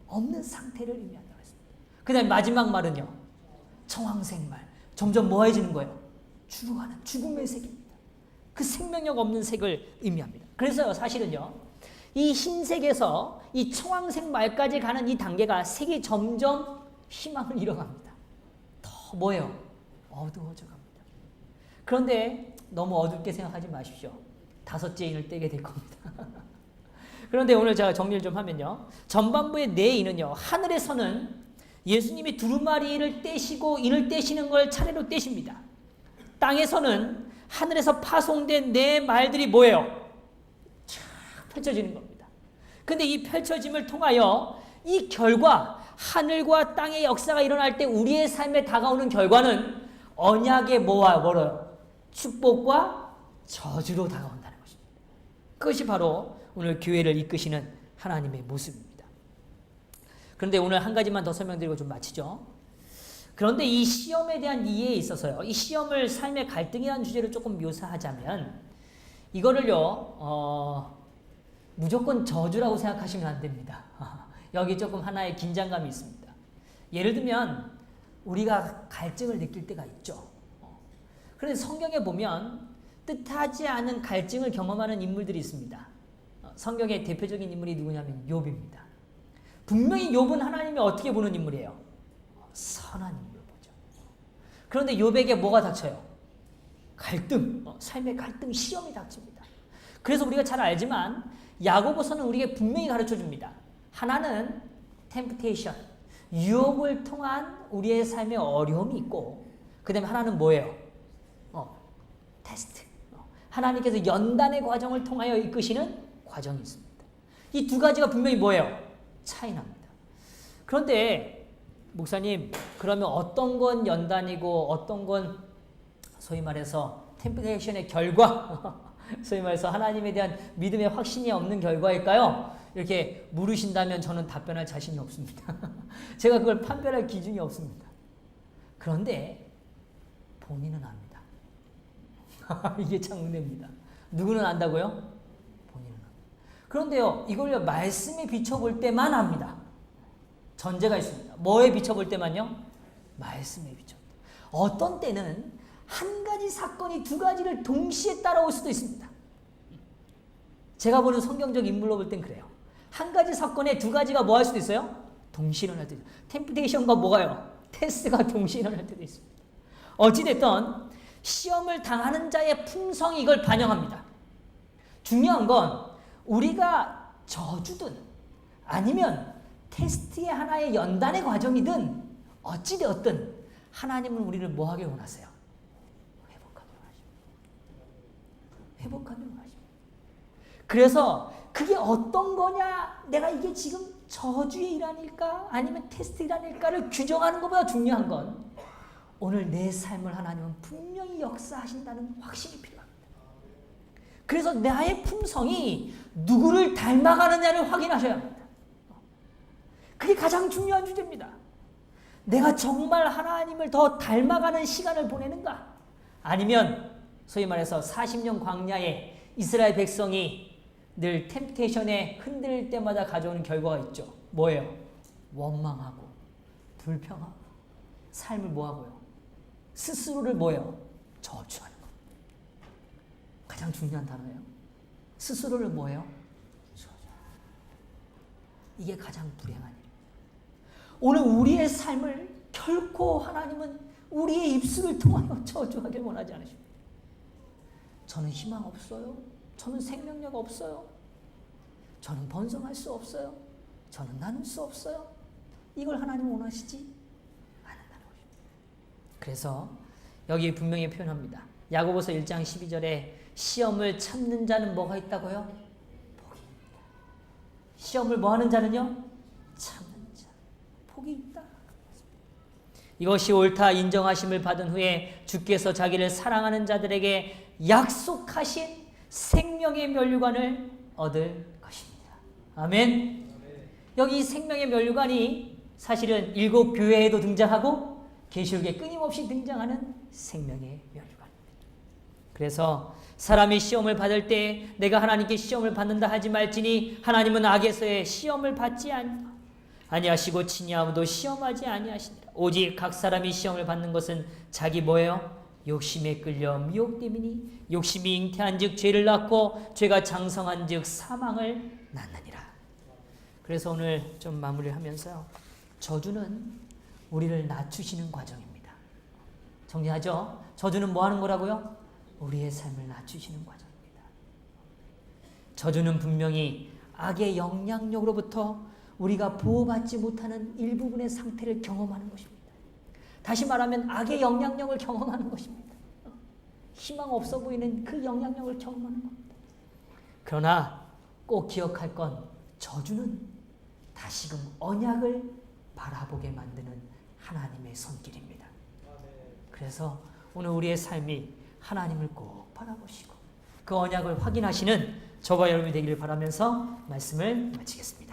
Speaker 1: 없는 상태를 의미한다고 했습니다. 그 다음에 마지막 말은요, 청황색 말. 점점 뭐해지는 거예요? 죽어가는 죽음의 색입니다. 그 생명력 없는 색을 의미합니다. 그래서 사실은요, 이 흰색에서 이 청황색 말까지 가는 이 단계가 색이 점점 희망을 잃어갑니다. 더 뭐예요? 어두워져 갑니다. 그런데 너무 어둡게 생각하지 마십시오. 다섯째 인을 떼게 될 겁니다. 그런데 오늘 제가 정리를 좀 하면요, 전반부의 네 인은요, 하늘에서는 예수님이 두루마리를 떼시고 인을 떼시는 걸 차례로 떼십니다. 땅에서는 하늘에서 파송된 네 말들이 뭐예요? 쫙 펼쳐지는 겁니다. 근데 이 펼쳐짐을 통하여 이 결과, 하늘과 땅의 역사가 일어날 때 우리의 삶에 다가오는 결과는 언약의 뭐와 멀어요? 축복과 저주로 다가온다는 것입니다. 그것이 바로 오늘 교회를 이끄시는 하나님의 모습입니다. 그런데 오늘 한 가지만 더 설명드리고 좀 마치죠. 그런데 이 시험에 대한 이해에 있어서요, 이 시험을 삶의 갈등이라는 주제로 조금 묘사하자면 이거를요, 무조건 저주라고 생각하시면 안 됩니다. 여기 조금 하나의 긴장감이 있습니다. 예를 들면 우리가 갈증을 느낄 때가 있죠. 그런데 성경에 보면 뜻하지 않은 갈증을 경험하는 인물들이 있습니다. 성경의 대표적인 인물이 누구냐면 욥입니다. 분명히 욥은 하나님이 어떻게 보는 인물이에요? 선한 인물을 보죠. 그런데 욥에게 뭐가 닥쳐요? 갈등, 삶의 갈등, 시험이 닥칩니다. 그래서 우리가 잘 알지만 야고보서는 우리에게 분명히 가르쳐줍니다. 하나는 템프테이션, 유혹을 통한 우리의 삶의 어려움이 있고, 그 다음에 하나는 뭐예요? 테스트. 하나님께서 연단의 과정을 통하여 이끄시는 과정이 있습니다. 이 두 가지가 분명히 뭐예요? 차이 납니다. 그런데 목사님, 그러면 어떤 건 연단이고 어떤 건 소위 말해서 템프테이션의 결과, 소위 말해서 하나님에 대한 믿음의 확신이 없는 결과일까요? 이렇게 물으신다면 저는 답변할 자신이 없습니다. 제가 그걸 판별할 기준이 없습니다. 그런데 본인은 압니다. 이게 참 은혜입니다. 누구는 안다고요? 본인은 압니다. 그런데요, 이걸요, 말씀에 비춰볼 때만 압니다. 전제가 있습니다. 뭐에 비춰볼 때만요? 말씀에 비춰볼 때. 어떤 때는 한 가지 사건이 두 가지를 동시에 따라올 수도 있습니다. 제가 보는 성경적 인물로 볼 땐 그래요. 한 가지 사건에 두 가지가 뭐 할 수도 있어요? 동시에 일어날 때도 있어요. 템프테이션과 뭐가요? 테스트가 동시에 일어날 때도 있습니다. 어찌됐든 시험을 당하는 자의 품성이 이걸 반영합니다. 중요한 건 우리가 저주든 아니면 테스트의 하나의 연단의 과정이든 어찌되었든 하나님은 우리를 뭐 하길 원하세요? 회복하길 원하십니다. 회복하길 원하십니다. 그래서 그게 어떤 거냐, 내가 이게 지금 저주의 일환일까 아니면 테스트의 일환일까를 규정하는 것보다 중요한 건 오늘 내 삶을 하나님은 분명히 역사하신다는 확신이 필요합니다. 그래서 나의 품성이 누구를 닮아가느냐를 확인하셔야 합니다. 그게 가장 중요한 주제입니다. 내가 정말 하나님을 더 닮아가는 시간을 보내는가? 아니면 소위 말해서 40년 광야에 이스라엘 백성이 늘 템프테이션에 흔들릴 때마다 가져오는 결과가 있죠. 뭐예요? 원망하고 불평하고 삶을 뭐하고요? 스스로를 뭐예요? 저주하는 것. 가장 중요한 단어예요. 스스로를 뭐예요? 저주. 이게 가장 불행한 일입니다. 오늘 우리의 삶을 결코 하나님은 우리의 입술을 통하여 저주하길 원하지 않으십니다. 저는 희망 없어요. 저는 생명력 없어요. 저는 번성할 수 없어요. 저는 나눌 수 없어요. 이걸 하나님 원하시지 않는다는 것입니다. 그래서 여기 분명히 표현합니다. 야고보서 1장 12절에 시험을 참는 자는 뭐가 있다고요? 복이 있다. 시험을 뭐 하는 자는요? 참는 자. 복이 있다. 이것이 옳다 인정하심을 받은 후에 주께서 자기를 사랑하는 자들에게 약속하신 생명의 면류관을 얻을 것입니다. 아멘. 여기 생명의 면류관이 사실은 7 교회에도 등장하고 계시록에 끊임없이 등장하는 생명의 면류관입니다. 그래서 사람이 시험을 받을 때 내가 하나님께 시험을 받는다 하지 말지니 하나님은 악에서의 시험을 받지 아니하시고 친히 아무도 시험하지 아니하시니라. 오직 각 사람이 시험을 받는 것은 자기 뭐예요? 욕심에 끌려 미혹됨이니 욕심이 잉태한즉 죄를 낳고 죄가 장성한즉 사망을 낳느니라. 그래서 오늘 좀 마무리를 하면서요. 저주는 우리를 낮추시는 과정입니다. 정리하죠? 저주는 뭐 하는 거라고요? 우리의 삶을 낮추시는 과정입니다. 저주는 분명히 악의 영향력으로부터 우리가 보호받지 못하는 일부분의 상태를 경험하는 것입니다. 다시 말하면 악의 영향력을 경험하는 것입니다. 희망 없어 보이는 그 영향력을 경험하는 겁니다. 그러나 꼭 기억할 건 저주는 다시금 언약을 바라보게 만드는 하나님의 손길입니다. 그래서 오늘 우리의 삶이 하나님을 꼭 바라보시고 그 언약을 확인하시는 저와 여러분이 되기를 바라면서 말씀을 마치겠습니다.